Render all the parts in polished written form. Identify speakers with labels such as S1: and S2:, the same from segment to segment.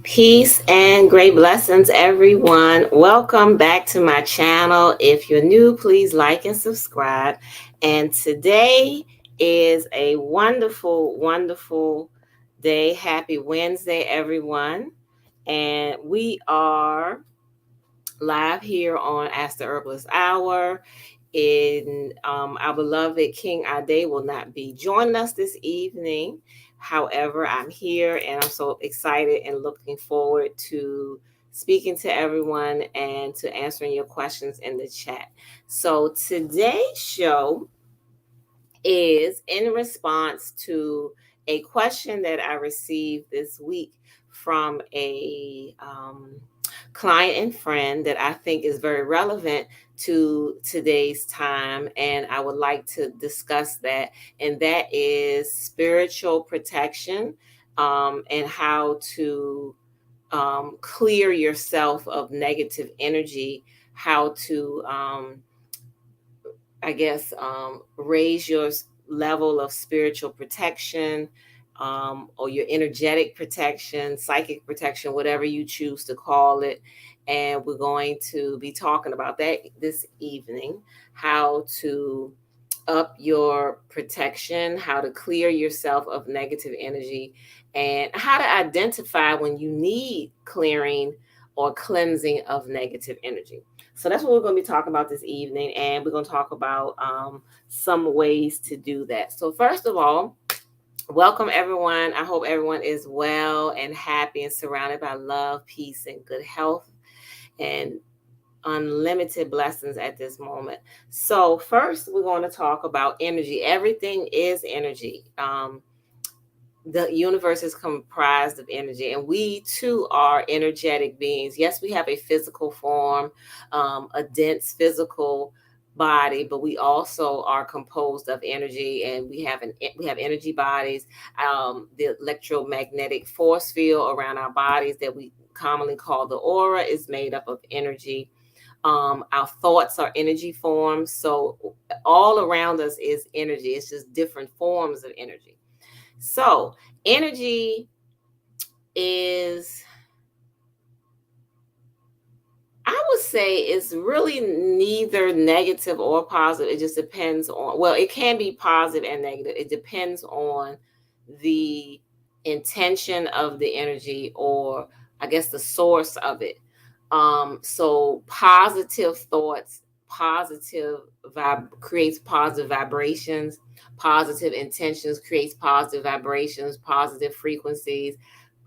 S1: Peace and great blessings, everyone. Welcome back to my channel. If you're new, please like and subscribe. And today is a wonderful, wonderful day. Happy Wednesday, everyone. And we are live here on Ask the Herbalist Hour. In our beloved King Ade will not be joining us this evening. However, I'm here and I'm so excited and looking forward to speaking to everyone and to answering your questions in the chat. So today's show is in response to a question that I received this week from a client and friend that I think is very relevant to today's time. And I would like to discuss that. And that is spiritual protection and how to clear yourself of negative energy, how to raise your level of spiritual protection or your energetic protection, psychic protection, whatever you choose to call it. And we're going to be talking about that this evening, how to up your protection, how to clear yourself of negative energy, and how to identify when you need clearing or cleansing of negative energy. So that's what we're going to be talking about this evening, and we're going to talk about some ways to do that. So first of all, welcome everyone. I hope everyone is well and happy and surrounded by love, peace, and good health, and unlimited blessings at this moment. So first, we're going to talk about energy. Everything is energy. The universe is comprised of energy, and we too are energetic beings. Yes, we have a physical form, a dense physical body, but we also are composed of energy, and we have energy bodies. The electromagnetic force field around our bodies that we commonly call the aura is made up of energy. Our thoughts are energy forms, so all around us is energy. It's just different forms of energy. So energy is, I would say, it's really neither negative or positive. It just depends on, well, it can be positive and negative. It depends on the intention of the energy, or I guess the source of it. So positive thoughts, creates positive vibrations. Positive intentions creates positive vibrations, positive frequencies,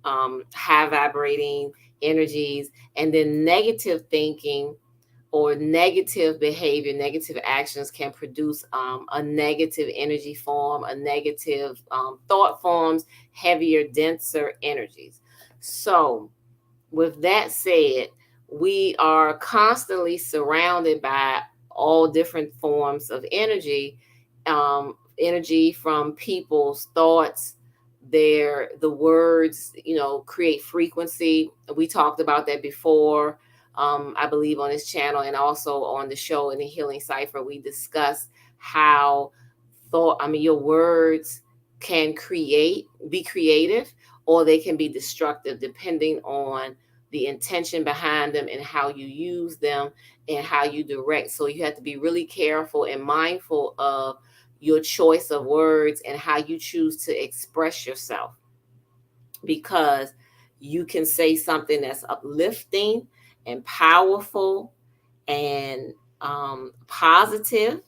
S1: high vibrating energies. And then negative thinking or negative behavior, negative actions can produce a negative energy form, a negative thought forms, heavier, denser energies. So with that said, we are constantly surrounded by all different forms of energy, energy from people's thoughts, the words, create frequency. We talked about that before, I believe, on this channel, and also on the show in the Healing Cipher. We discussed how your words can be creative, or they can be destructive depending on the intention behind them and how you use them and how you direct. So you have to be really careful and mindful of your choice of words and how you choose to express yourself, because you can say something that's uplifting and powerful and positive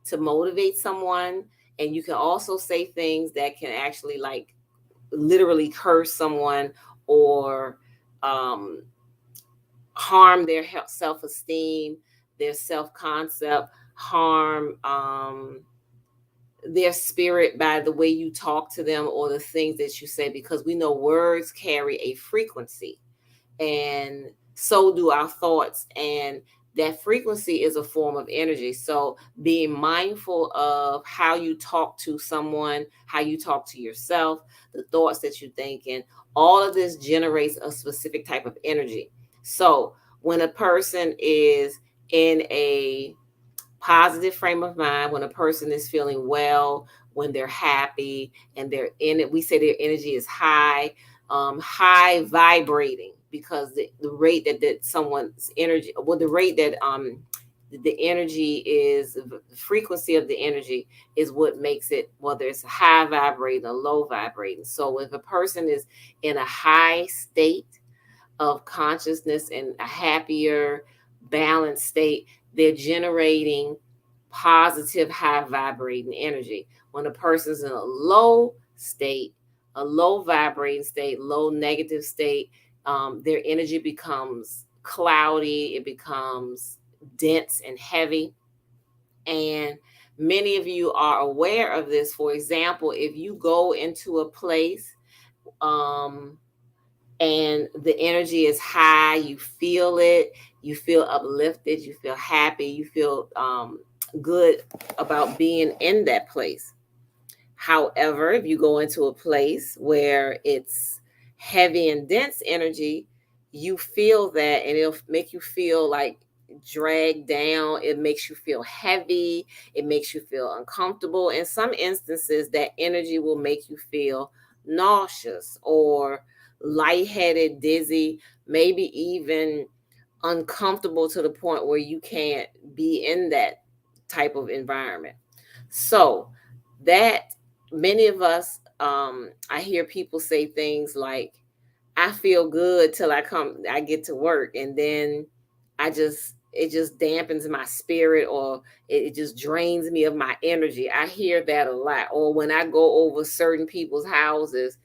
S1: to motivate someone, and you can also say things that can actually, like, literally curse someone or um, harm their self-esteem, their self-concept, harm their spirit by the way you talk to them or the things that you say, because we know words carry a frequency, and so do our thoughts, and that frequency is a form of energy. So being mindful of how you talk to someone, how you talk to yourself, the thoughts that you think, and all of this generates a specific type of energy. So when a person is in a positive frame of mind, when a person is feeling well, when they're happy and they're in it, we say their energy is high. high vibrating, because the rate that someone's energy, well, the rate that the energy is, the frequency of the energy is what makes it, whether it's high vibrating or low vibrating. So if a person is in a high state of consciousness and a happier, balanced state, they're generating positive, high vibrating energy. When a person's in a low state, a low vibrating state, low negative state, their energy becomes cloudy, it becomes dense and heavy. And many of you are aware of this. For example, if you go into a place, um, and the energy is high, you feel it, you feel uplifted, you feel happy, you feel good about being in that place. However, if you go into a place where it's heavy and dense energy, you feel that, and it'll make you feel like dragged down. It makes you feel heavy. It makes you feel uncomfortable. In some instances, that energy will make you feel nauseous or lightheaded, dizzy, maybe even uncomfortable to the point where you can't be in that type of environment. So, that many of us, I hear people say things like, I feel good till I get to work, and then it just dampens my spirit, or it just drains me of my energy. I hear that a lot. Or when I go over certain people's houses,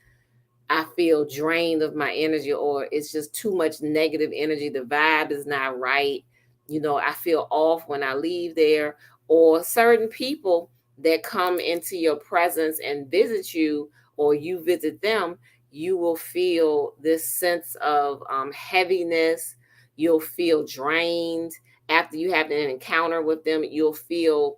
S1: I feel drained of my energy, or it's just too much negative energy. The vibe is not right. I feel off when I leave there. Or certain people that come into your presence and visit you, or you visit them, you will feel this sense of heaviness. You'll feel drained after you have an encounter with them. You'll feel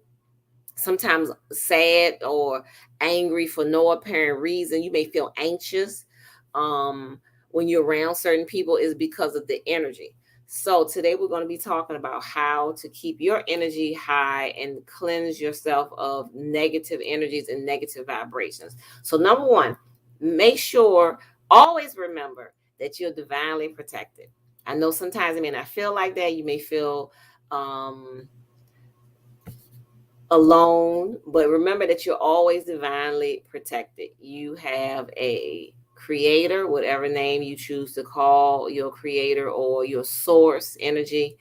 S1: sometimes sad or angry for no apparent reason. You may feel anxious when you're around certain people, is because of the energy. So today we're going to be talking about how to keep your energy high and cleanse yourself of negative energies and negative vibrations. So number one, make sure, always remember that you're divinely protected. I know sometimes it may not feel like that. You may feel alone, but remember that you're always divinely protected. You have a creator, whatever name you choose to call your creator or your source energy,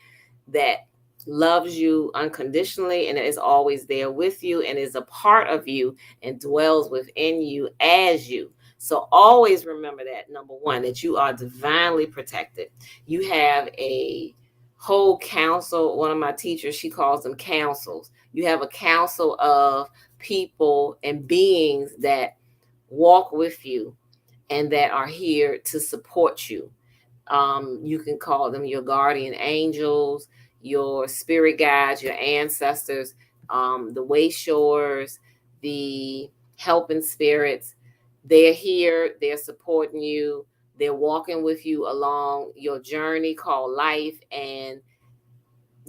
S1: that loves you unconditionally and is always there with you and is a part of you and dwells within you as you. So always remember that, number one, that you are divinely protected. You have a whole council. One of my teachers, she calls them councils. You have a council of people and beings that walk with you and that are here to support you. You can call them your guardian angels, your spirit guides, your ancestors, the wayshores, the helping spirits. They're here, they're supporting you, they're walking with you along your journey called life, and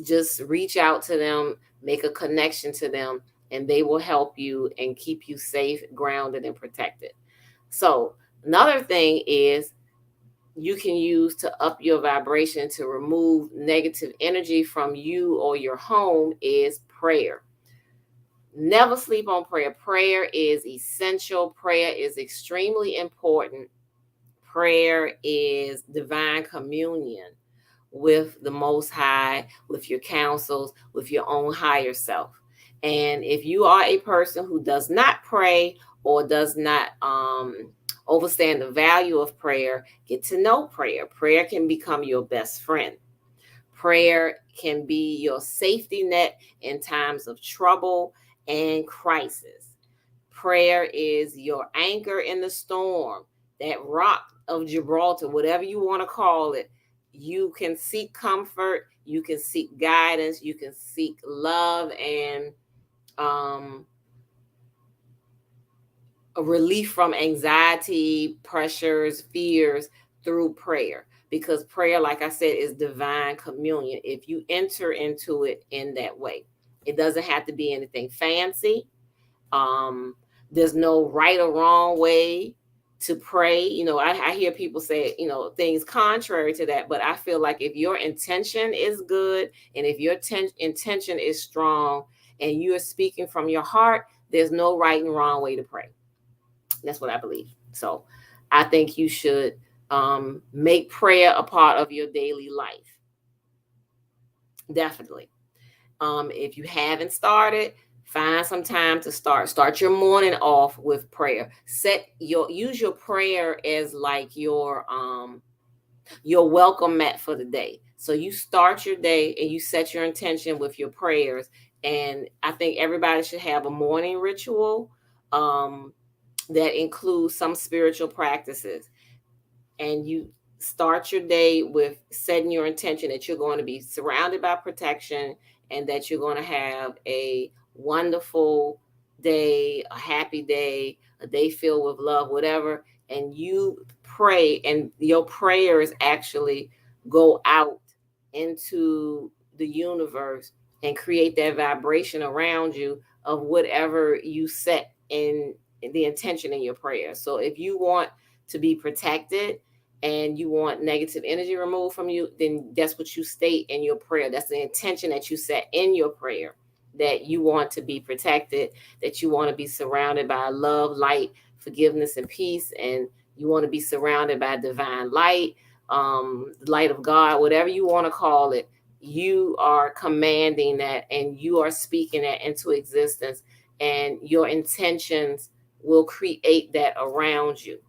S1: just reach out to them, make a connection to them, and they will help you and keep you safe, grounded, and protected. So, another thing is you can use to up your vibration to remove negative energy from you or your home is prayer. Never sleep on prayer. Prayer is essential. Prayer is extremely important. Prayer is divine communion with the Most High, with your counsels, with your own higher self. And if you are a person who does not pray or does not understand the value of prayer, get to know prayer. Prayer can become your best friend. Prayer can be your safety net in times of trouble and crisis. Prayer is your anchor in the storm, that rock of Gibraltar, whatever you want to call it. You can seek comfort, you can seek guidance, you can seek love and a relief from anxiety, pressures, fears through prayer. Because prayer, like I said, is divine communion if you enter into it in that way. It doesn't have to be anything fancy. Um, there's no right or wrong way. to pray. I hear people say, things contrary to that, but I feel like if your intention is good and if your intention is strong and you are speaking from your heart, there's no right and wrong way to pray. That's what I believe. So I think you should make prayer a part of your daily life. Definitely. If you haven't started, find some time to start your morning off with prayer. Use your prayer as like your welcome mat for the day. So you start your day and you set your intention with your prayers. And I think everybody should have a morning ritual that includes some spiritual practices. And you start your day with setting your intention that you're going to be surrounded by protection and that you're going to have a wonderful day, a happy day, a day filled with love, whatever. And you pray, and your prayers actually go out into the universe and create that vibration around you of whatever you set in the intention in your prayer. So if you want to be protected and you want negative energy removed from you, then that's what you state in your prayer. That's the intention that you set in your prayer, that you want to be protected, that you want to be surrounded by love, light, forgiveness, and peace, and you want to be surrounded by divine light, light of God, whatever you want to call it. You are commanding that and you are speaking that into existence, and your intentions will create that around you.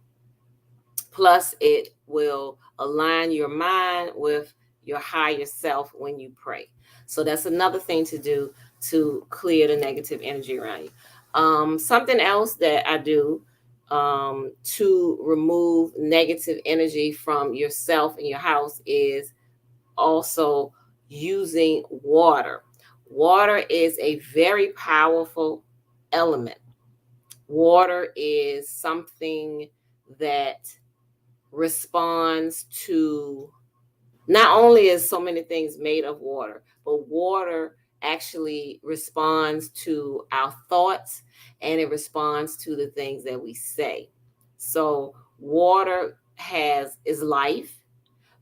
S1: Plus, it will align your mind with your higher self when you pray. So that's another thing to do to clear the negative energy around you. Something else that I do to remove negative energy from yourself and your house is also using water. Water is a very powerful element. Water is something that responds to, not only is so many things made of water, but water actually responds to our thoughts and it responds to the things that we say. So water is life.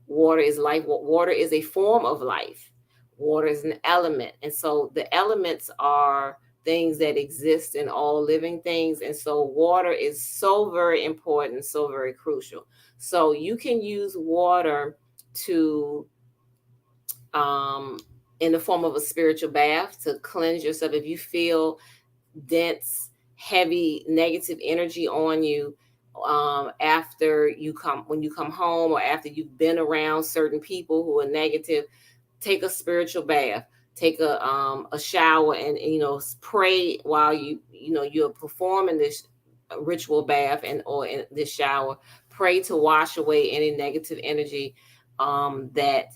S1: Water is life. Water is a form of life. Water is an element. And so the elements are things that exist in all living things. And so water is so very important, so very crucial. So you can use water to, in the form of a spiritual bath, to cleanse yourself. If you feel dense, heavy, negative energy on you, when you come home or after you've been around certain people who are negative, take a spiritual bath, take a shower, and pray while you're performing this ritual bath or in this shower. Pray to wash away any negative energy that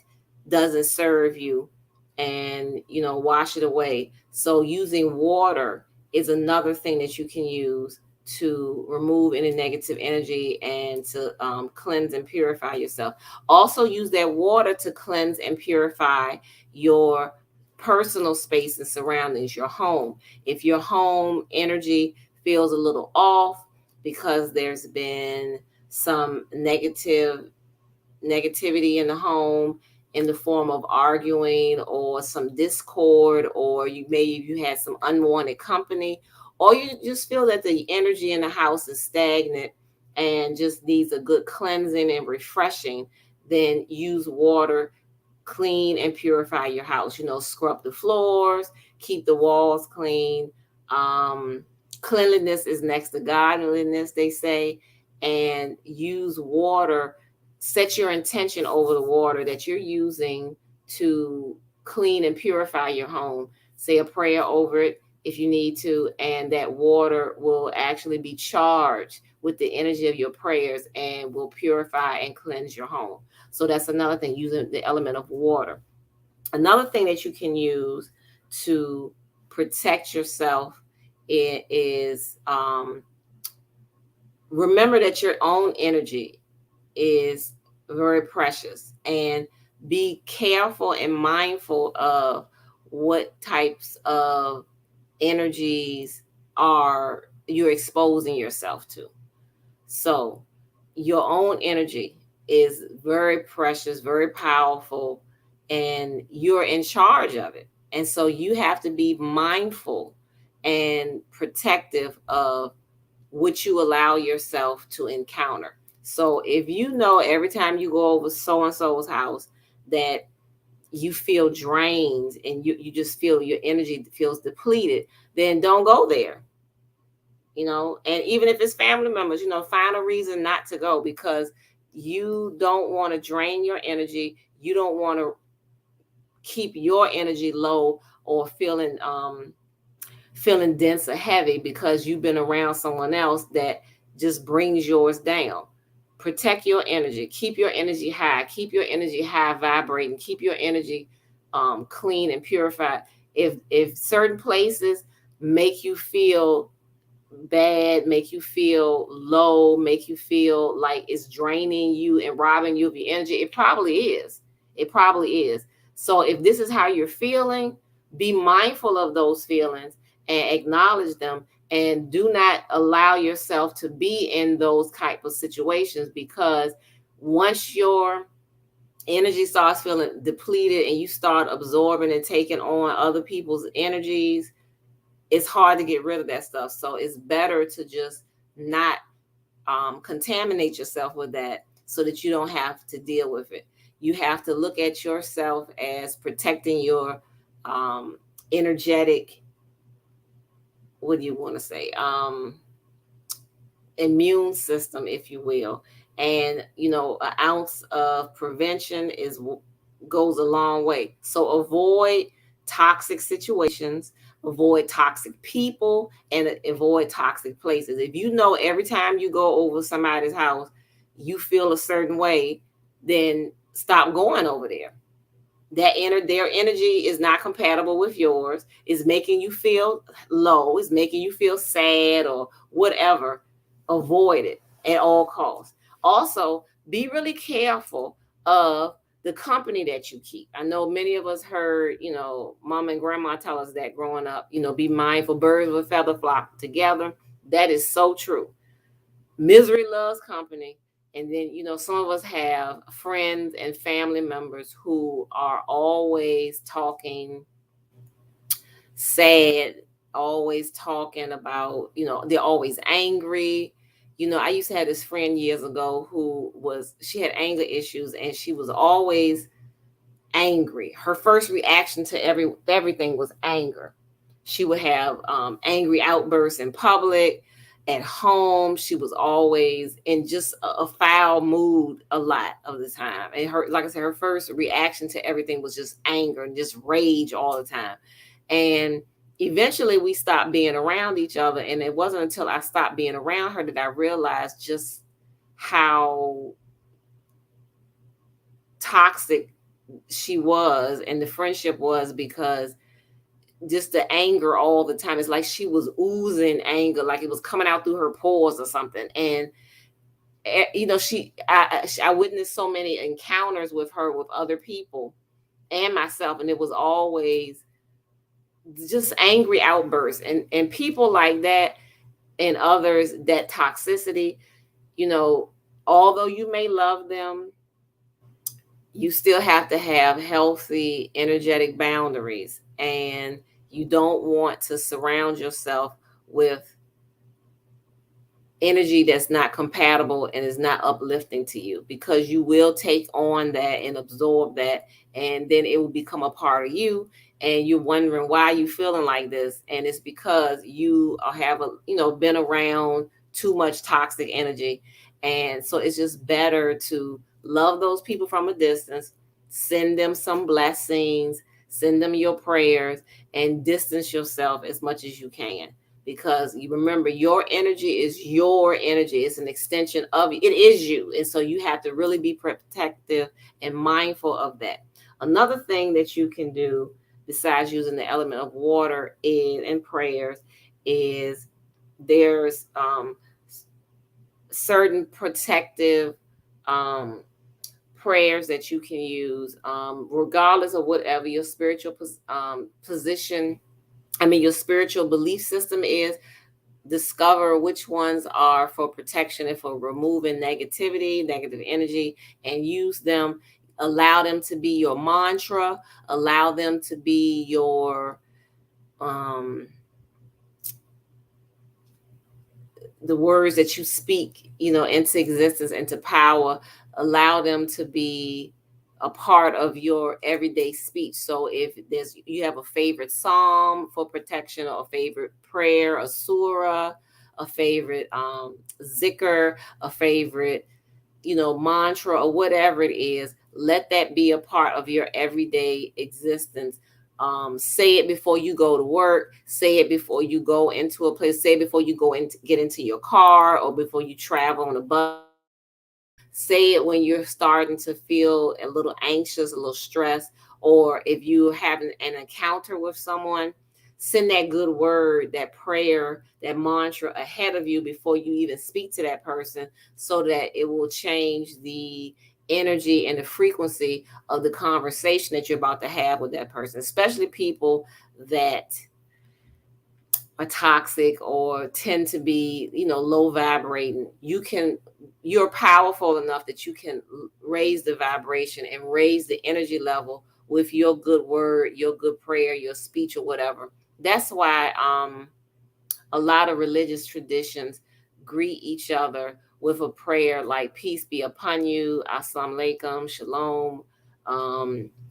S1: doesn't serve you, and wash it away. So using water is another thing that you can use to remove any negative energy and to cleanse and purify yourself. Also use that water to cleanse and purify your personal space and surroundings, your home. If your home energy feels a little off because there's been some negativity in the home in the form of arguing or some discord, or you had some unwanted company, or you just feel that the energy in the house is stagnant and just needs a good cleansing and refreshing, then use water, clean and purify your house. Scrub the floors, keep the walls clean. Cleanliness is next to godliness, they say. And use water. Set your intention over the water that you're using to clean and purify your home. Say a prayer over it if you need to, and that water will actually be charged with the energy of your prayers and will purify and cleanse your home. So that's another thing, using the element of water. Another thing that you can use to protect yourself is remember that your own energy is very precious, and be careful and mindful of what types of energies are you're exposing yourself to. So your own energy is very precious, very powerful, and you're in charge of it. And so you have to be mindful and protective of what you allow yourself to encounter. So if you know every time you go over so and so's house that you feel drained and you just feel your energy feels depleted, then don't go there. And even if it's family members, find a reason not to go, because you don't want to drain your energy. You don't want to keep your energy low or feeling dense or heavy because you've been around someone else that just brings yours down. Protect your energy. Keep your energy high. Keep your energy high vibrating. Keep your energy clean and purified. If certain places make you feel bad, make you feel low, make you feel like it's draining you and robbing you of your energy, it probably is. It probably is. So if this is how you're feeling, be mindful of those feelings and acknowledge them, and do not allow yourself to be in those type of situations, because once your energy starts feeling depleted and you start absorbing and taking on other people's energies, it's hard to get rid of that stuff. So it's better to just not contaminate yourself with that, so that you don't have to deal with it. You have to look at yourself as protecting your energetic, what do you want to say? Immune system, if you will. And an ounce of prevention goes a long way. So avoid toxic situations, avoid toxic people, and avoid toxic places. If you know every time you go over somebody's house you feel a certain way, then stop going over there. Their energy is not compatible with yours, is making you feel low, is making you feel sad or whatever. Avoid it at all costs. Also, be really careful of the company that you keep. I know many of us heard, mom and grandma tell us that growing up, be mindful, birds of a feather flock together. That is so true. Misery loves company. And then, some of us have friends and family members who are always talking sad, always talking about, they're always angry. I used to have this friend years ago she had anger issues, and she was always angry. Her first reaction to everything was anger. She would have angry outbursts in public. At home, she was always in just a foul mood a lot of the time. And like I said, her first reaction to everything was just anger and just rage all the time. And eventually we stopped being around each other. And it wasn't until I stopped being around her that I realized just how toxic she was and the friendship was, because just the anger all the time. It's like she was oozing anger, like it was coming out through her pores or something. And I witnessed so many encounters with her with other people and myself, and it was always just angry outbursts. And people like that, and others, that toxicity, although you may love them, you still have to have healthy energetic boundaries, and you don't want to surround yourself with energy that's not compatible and is not uplifting to you, because you will take on that and absorb that, and then it will become a part of you, and you're wondering why you feeling like this, and it's because you have been around too much toxic energy. And so it's just better to love those people from a distance, send them some blessings, send them your prayers, and distance yourself as much as you can, because you remember, your energy is your energy. It's an extension of you. It is you. And so you have to really be protective and mindful of that. Another thing that you can do besides using the element of water in prayers is there's certain protective prayers that you can use, regardless of whatever your spiritual position, your spiritual belief system is. discover which ones are for protection and for removing negativity, negative energy, and use them. Allow them to be your mantra, allow them to be your um the words that you speak, into existence, into power. Allow them to be a part of your everyday speech. So if you have a favorite psalm for protection, or a favorite prayer, a surah, a favorite zikr, a favorite mantra, or whatever it is, let that be a part of your everyday existence. Say it before you go to work, say it before you go into a place, say it before you go in to get into your car, or before you travel on a bus. Say it when you're starting to feel a little anxious, a little stressed, or if you have an encounter with someone, send that good word, that prayer, that mantra ahead of you before you even speak to that person, so that it will change the energy and the frequency of the conversation that you're about to have with that person, especially people that are toxic or tend to be, low vibrating. You're powerful enough that you can raise the vibration and raise the energy level with your good word, your good prayer, your speech, or whatever. That's why a lot of religious traditions greet each other with a prayer like peace be upon you, assalamu alaikum, shalom,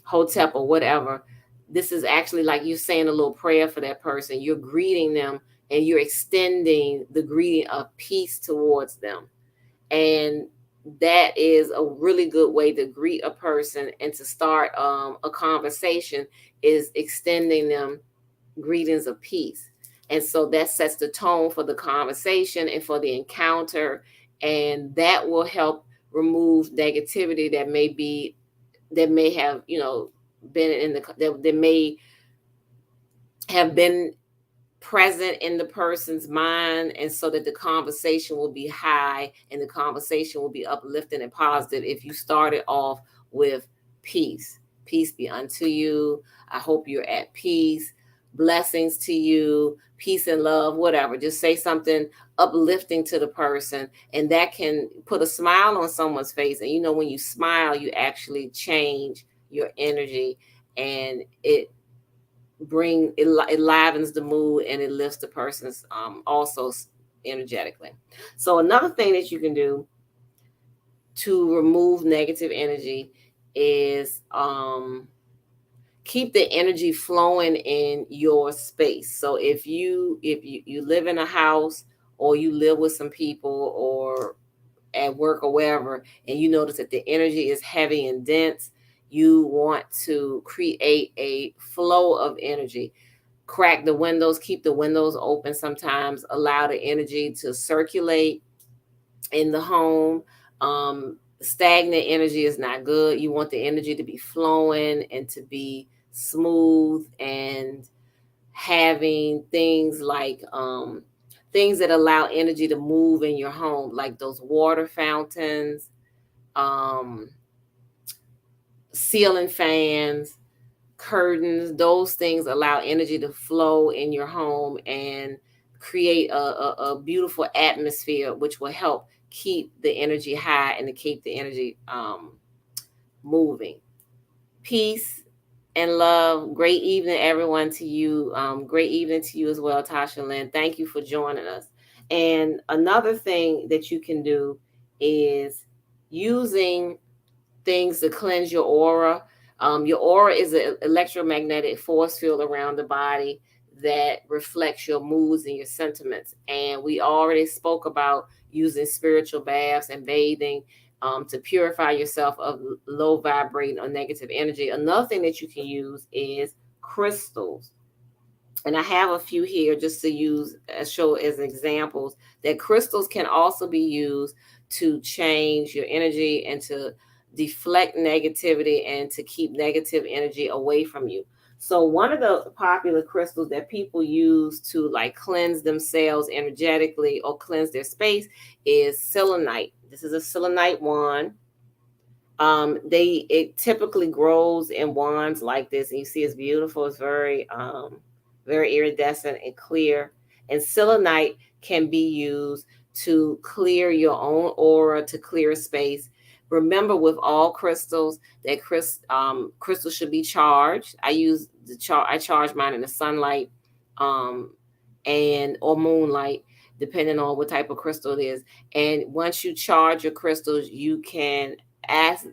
S1: hotep, or whatever. This is actually like you saying a little prayer for that person. You're greeting them, and you're extending the greeting of peace towards them. And that is a really good way to greet a person and to start a conversation, is extending them greetings of peace. And so that sets the tone for the conversation and for the encounter. And that will help remove negativity that may have, been in that may have been present in the person's mind, and so that the conversation will be high and the conversation will be uplifting and positive if you started off with peace. Peace be unto you. I hope you're at peace. Blessings to you. Peace and love, whatever. Just say something uplifting to the person, and that can put a smile on someone's face. And when you smile, you actually change your energy, and it livens the mood, and it lifts the person's also energetically. So another thing that you can do to remove negative energy is keep the energy flowing in your space. So if you live in a house, or you live with some people, or at work, or wherever, and you notice that the energy is heavy and dense, you want to create a flow of energy. Crack the windows, keep the windows open sometimes, allow the energy to circulate in the home. Stagnant energy is not good. You want the energy to be flowing and to be smooth, and having things like things that allow energy to move in your home, like those water fountains, um, ceiling fans, curtains. Those things allow energy to flow in your home and create a beautiful atmosphere, which will help keep the energy high and to keep the energy moving. Peace and love. Great evening, everyone, to you. Great evening to you as well, Tasha Lynn. Thank you for joining us. And another thing that you can do is using things to cleanse your aura. Your aura is an electromagnetic force field around the body that reflects your moods and your sentiments. And we already spoke about using spiritual baths and bathing to purify yourself of low vibrating or negative energy. Another thing that you can use is crystals. And I have a few here just to show as examples that crystals can also be used to change your energy and to deflect negativity and to keep negative energy away from you. So one of the popular crystals that people use to like cleanse themselves energetically or cleanse their space is selenite. This is a selenite wand. It typically grows in wands like this, and you see it's beautiful. It's very very iridescent and clear. And selenite can be used to clear your own aura, to clear space. Remember, with all crystals, that crystals should be charged. I charge mine in the sunlight, um, and or moonlight, depending on what type of crystal it is. And once you charge your crystals, you can ask,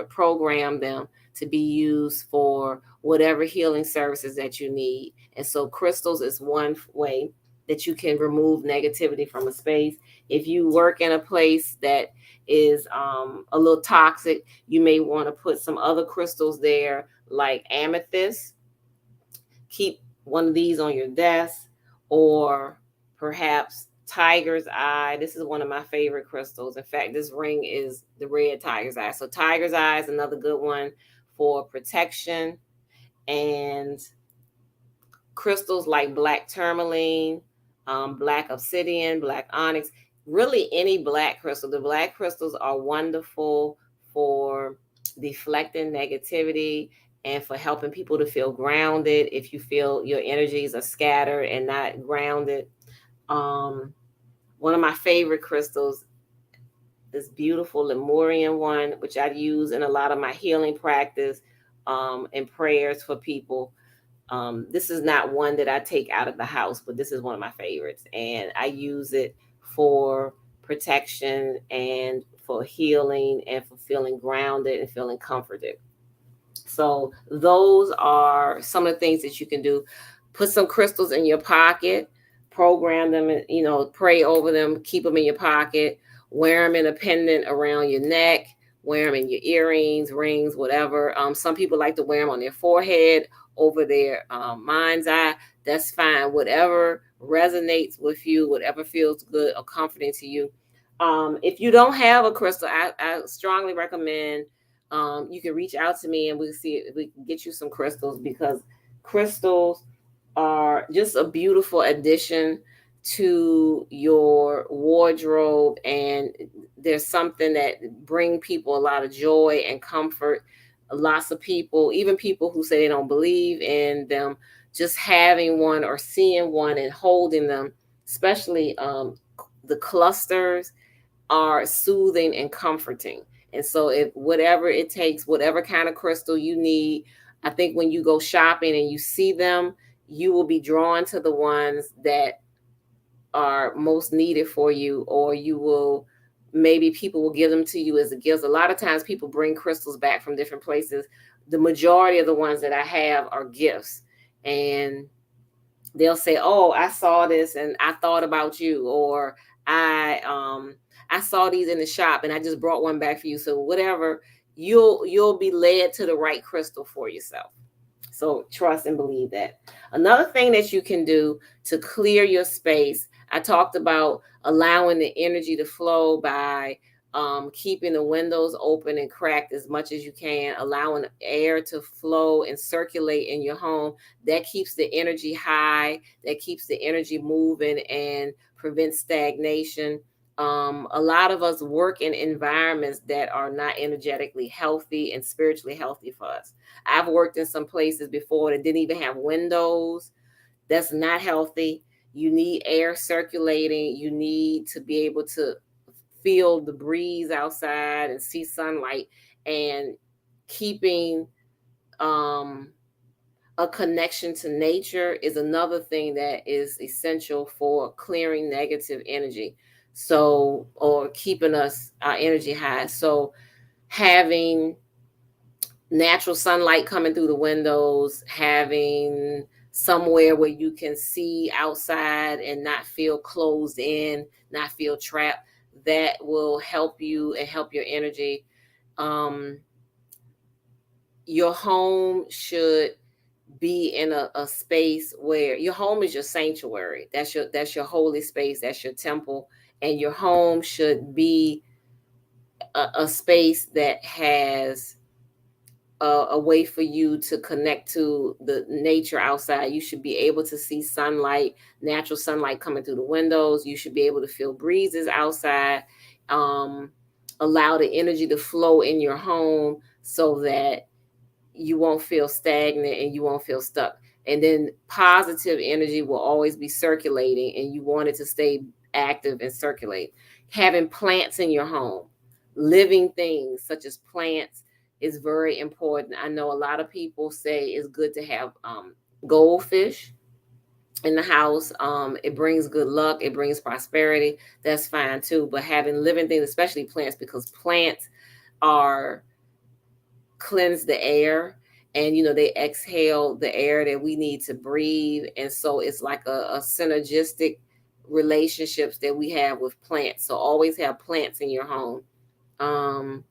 S1: program them to be used for whatever healing services that you need. And so crystals is one way that you can remove negativity from a space. If you work in a place that is a little toxic, you may want to put some other crystals there, like amethyst. Keep one of these on your desk, or perhaps tiger's eye. This is one of my favorite crystals. In fact, this ring is the red tiger's eye. So tiger's eye is another good one for protection. And crystals like black tourmaline, black obsidian, black onyx, really any black crystal. The black crystals are wonderful for deflecting negativity and for helping people to feel grounded if you feel your energies are scattered and not grounded. One of my favorite crystals, this beautiful Lemurian one, which I use in a lot of my healing practice and prayers for people. This is not one that I take out of the house, but this is one of my favorites. And I use it for protection and for healing and for feeling grounded and feeling comforted. So those are some of the things that you can do. Put some crystals in your pocket, program them, and pray over them, keep them in your pocket, wear them in a pendant around your neck, wear them in your earrings, rings, whatever. Some people like to wear them on their forehead, over their mind's eye. That's fine. Whatever resonates with you, whatever feels good or comforting to you. If you don't have a crystal, I strongly recommend you can reach out to me and we'll see if we can get you some crystals, because crystals are just a beautiful addition to your wardrobe, and there's something that bring people a lot of joy and comfort. Lots of people, even people who say they don't believe in them, just having one or seeing one and holding them, especially the clusters, are soothing and comforting. And so if whatever it takes, whatever kind of crystal you need, I think when you go shopping and you see them, you will be drawn to the ones that are most needed for you, or you will, maybe people will give them to you as a gift. A lot of times people bring crystals back from different places. The majority of the ones that I have are gifts, and they'll say, "Oh, I saw this and I thought about you," or I saw these in the shop and I just brought one back for you. So whatever, you'll be led to the right crystal for yourself. So trust and believe that. Another thing that you can do to clear your space, I talked about allowing the energy to flow by keeping the windows open and cracked as much as you can, allowing air to flow and circulate in your home. That keeps the energy high, that keeps the energy moving and prevents stagnation. A lot of us work in environments that are not energetically healthy and spiritually healthy for us. I've worked in some places before that didn't even have windows. That's not healthy. You need air circulating. You need to be able to feel the breeze outside and see sunlight, and keeping a connection to nature is another thing that is essential for clearing negative energy. So, or keeping our energy high. So having natural sunlight coming through the windows, having somewhere where you can see outside and not feel closed in, not feel trapped, that will help you and help your energy. Your home should be in a space where your home is your sanctuary. That's your holy space. That's your temple. And your home should be a space that has a way for you to connect to the nature outside. You should be able to see sunlight, natural sunlight coming through the windows. You should be able to feel breezes outside. Allow the energy to flow in your home so that you won't feel stagnant and you won't feel stuck. And then positive energy will always be circulating, and you want it to stay active and circulate. Having plants in your home, living things such as plants, is very important. I know a lot of people say it's good to have goldfish in the house. It brings good luck, it brings prosperity. That's fine too. But having living things, especially plants, because plants are cleanse the air, and they exhale the air that we need to breathe. And so it's like a synergistic relationships that we have with plants. So always have plants in your home. um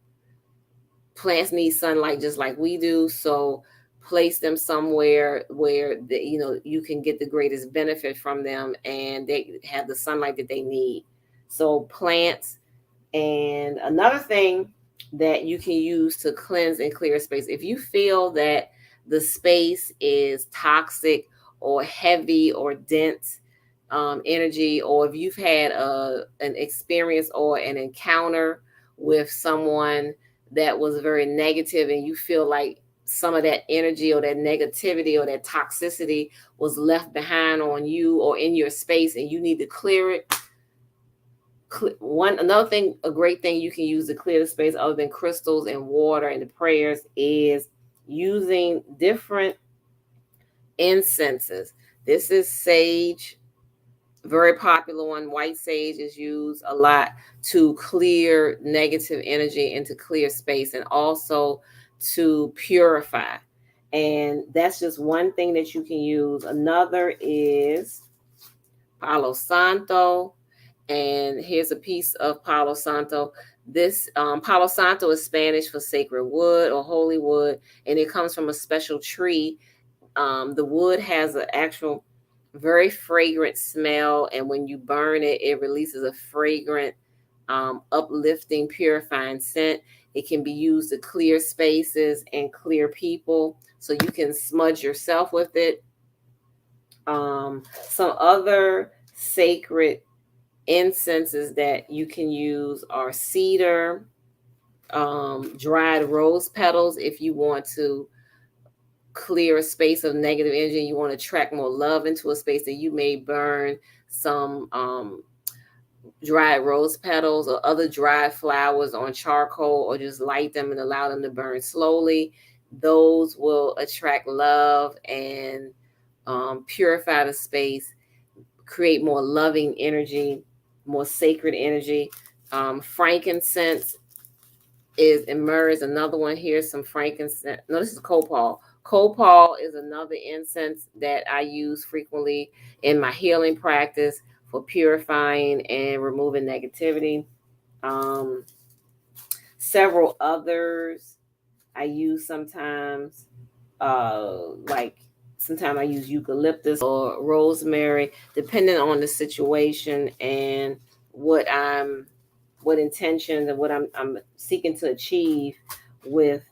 S1: Plants need sunlight just like we do, so place them somewhere where you can get the greatest benefit from them, and they have the sunlight that they need. So plants. And another thing that you can use to cleanse and clear space, if you feel that the space is toxic or heavy or dense energy, or if you've had an experience or an encounter with someone that was very negative, and you feel like some of that energy or that negativity or that toxicity was left behind on you or in your space, and you need to clear it. Another thing, a great thing you can use to clear the space, other than crystals and water and the prayers, is using different incenses. This is sage, very popular one. White sage is used a lot to clear negative energy and to clear space, and also to purify. And that's just one thing that you can use. Another is Palo Santo. And here's a piece of Palo Santo. This Palo Santo is Spanish for sacred wood or holy wood, and it comes from a special tree. The wood has an actual very fragrant smell, and when you burn it, it releases a fragrant, uplifting, purifying scent. It can be used to clear spaces and clear people, so you can smudge yourself with it. Some other sacred incenses that you can use are cedar, dried rose petals. If you want to clear a space of negative energy and you want to attract more love into a space, that you may burn some dried rose petals or other dried flowers on charcoal, or just light them and allow them to burn slowly. Those will attract love and purify the space, create more loving energy, more sacred energy. Frankincense is emerged. Another one here, some frankincense. No, this is copal. Copal is another incense that I use frequently in my healing practice for purifying and removing negativity. Several others I use sometimes, like sometimes I use eucalyptus or rosemary, depending on the situation and what intentions and what I'm seeking to achieve with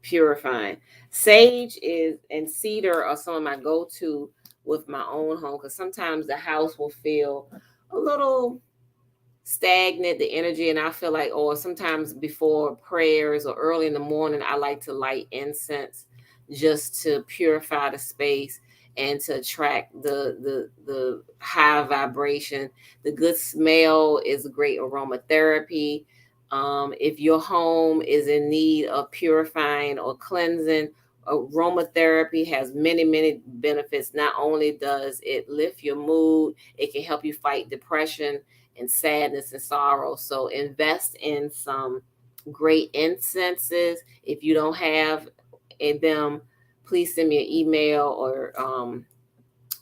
S1: purifying. Sage is and cedar are some of my go-to with my own home, because sometimes the house will feel a little stagnant, the energy, and I feel like, or sometimes before prayers or early in the morning, I like to light incense just to purify the space and to attract the high vibration. The good smell is a great aromatherapy. If your home is in need of purifying or cleansing, aromatherapy has many benefits. Not only does it lift your mood, it can help you fight depression and sadness and sorrow. So invest in some great incenses. If you don't have them, please send me an email, or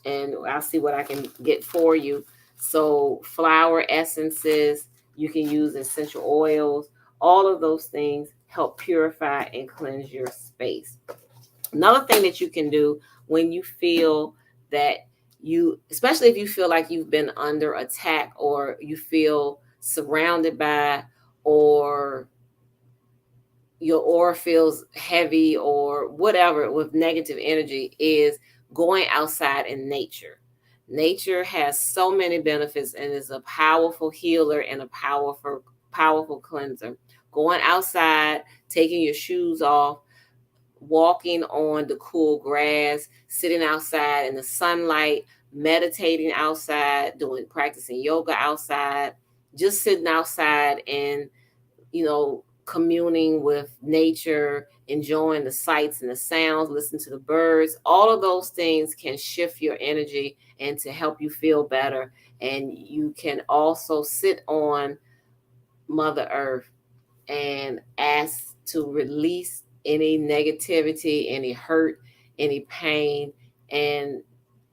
S1: and I'll see what I can get for you. So flower essences, you can use essential oils. All of those things help purify and cleanse your space. Another thing that you can do when you feel that especially if you feel like you've been under attack, or you feel surrounded by, or your aura feels heavy or whatever with negative energy, is going outside in nature. Nature has so many benefits and is a powerful healer and a powerful cleanser. Going outside, taking your shoes off, walking on the cool grass, sitting outside in the sunlight, meditating outside, practicing yoga outside, just sitting outside and, communing with nature, enjoying the sights and the sounds, listening to the birds. All of those things can shift your energy and to help you feel better. And you can also sit on Mother Earth and ask to release any negativity, any hurt, any pain, and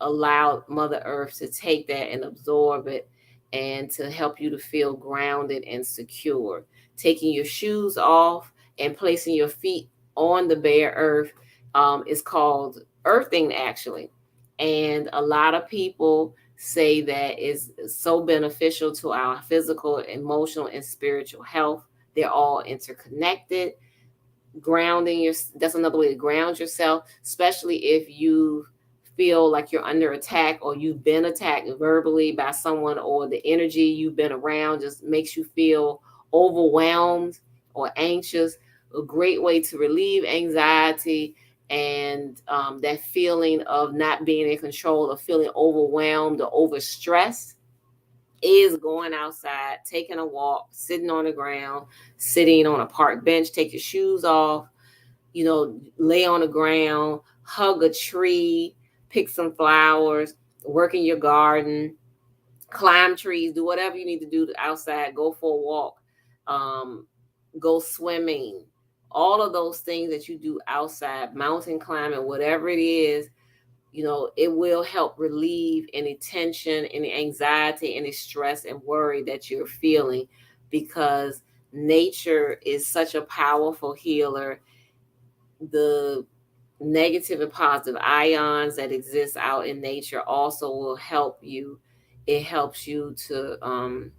S1: allow Mother Earth to take that and absorb it and to help you to feel grounded and secure. Taking your shoes off and placing your feet on the bare earth is called earthing, actually. And a lot of people say that is so beneficial to our physical, emotional, and spiritual health. They're all interconnected. Grounding your That's another way to ground yourself, especially if you feel like you're under attack or you've been attacked verbally by someone, or the energy you've been around just makes you feel overwhelmed or anxious. A great way to relieve anxiety and that feeling of not being in control, of feeling overwhelmed or overstressed, is going outside, taking a walk, sitting on the ground, sitting on a park bench, take your shoes off, lay on the ground, hug a tree, pick some flowers, work in your garden, climb trees, do whatever you need to do outside, go for a walk, um, go swimming. All of those things that you do outside, mountain climbing, whatever it is, it will help relieve any tension, any anxiety, any stress and worry that you're feeling, because nature is such a powerful healer. The negative and positive ions that exist out in nature also will help you. It helps you to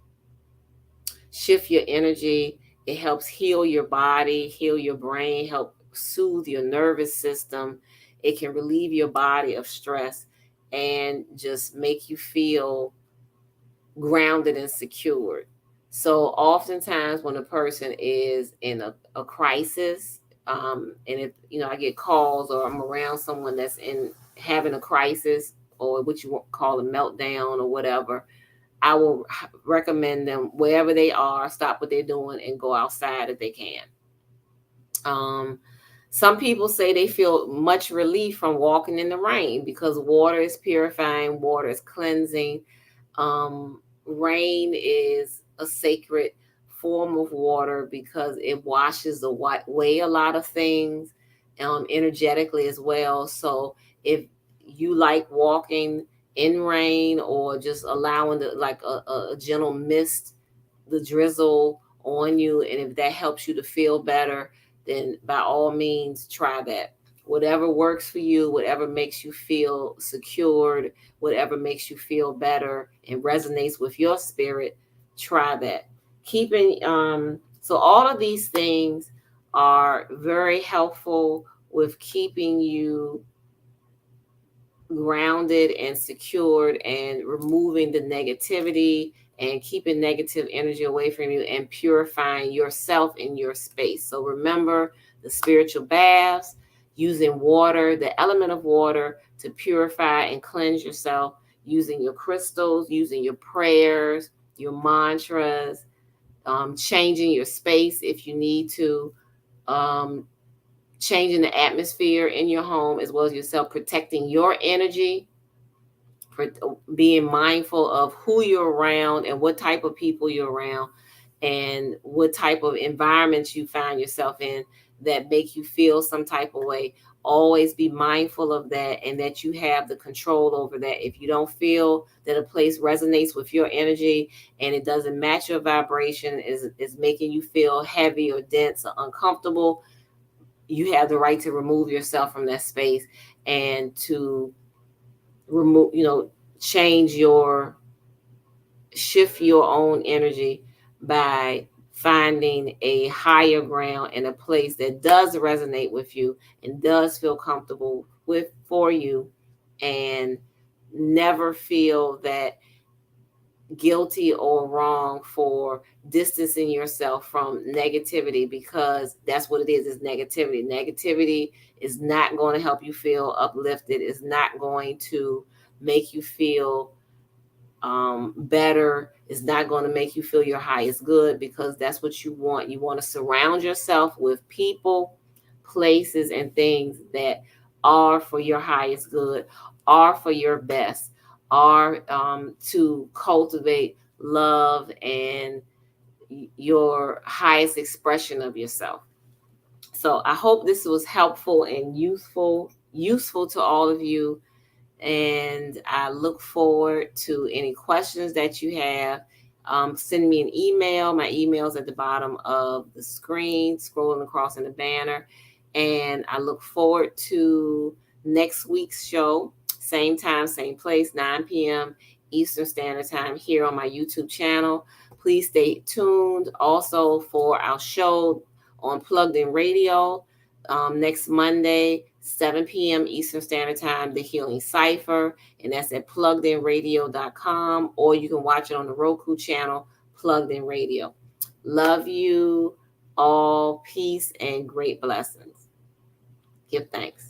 S1: shift your energy. It helps heal your body, heal your brain, help soothe your nervous system. It can relieve your body of stress and just make you feel grounded and secured. So oftentimes when a person is in a crisis, and if I get calls or I'm around someone that's in having a crisis, or what you call a meltdown or whatever, I will recommend them, wherever they are, stop what they're doing and go outside if they can. Some people say they feel much relief from walking in the rain because water is purifying, water is cleansing. Rain is a sacred form of water because it washes away a lot of things, energetically as well. So if you like walking in rain, or just allowing a gentle mist, the drizzle on you, and if that helps you to feel better, then by all means try that. Whatever works for you, whatever makes you feel secured, whatever makes you feel better and resonates with your spirit, try that. So all of these things are very helpful with keeping you grounded and secured and removing the negativity and keeping negative energy away from you and purifying yourself in your space. So remember the spiritual baths, using water, the element of water, to purify and cleanse yourself, using your crystals, using your prayers, your mantras, changing your space if you need to, changing the atmosphere in your home as well as yourself, protecting your energy, for being mindful of who you're around and what type of people you're around and what type of environments you find yourself in that make you feel some type of way. Always be mindful of that, and that you have the control over that. If you don't feel that a place resonates with your energy and it doesn't match your vibration, is making you feel heavy or dense or uncomfortable, you have the right to remove yourself from that space and to remove, shift your own energy by finding a higher ground and a place that does resonate with you and does feel comfortable for you, and never feel that guilty or wrong for distancing yourself from negativity, because that's what it is negativity. Negativity is not going to help you feel uplifted. It's not going to make you feel better. It's not going to make you feel your highest good, because that's what you want. You want to surround yourself with people, places, and things that are for your highest good, are for your best, are to cultivate love and your highest expression of yourself. So I hope this was helpful and useful to all of you. And I look forward to any questions that you have. Send me an email. My email is at the bottom of the screen, scrolling across in the banner. And I look forward to next week's show, same time, same place, 9 p.m. Eastern Standard Time, here on my YouTube channel. Please stay tuned also for our show on Plugged In Radio. Next Monday, 7 p.m. Eastern Standard Time, The Healing Cipher, and that's at pluggedinradio.com, or you can watch it on the Roku channel, Plugged In Radio. Love you all. Peace and great blessings. Give thanks.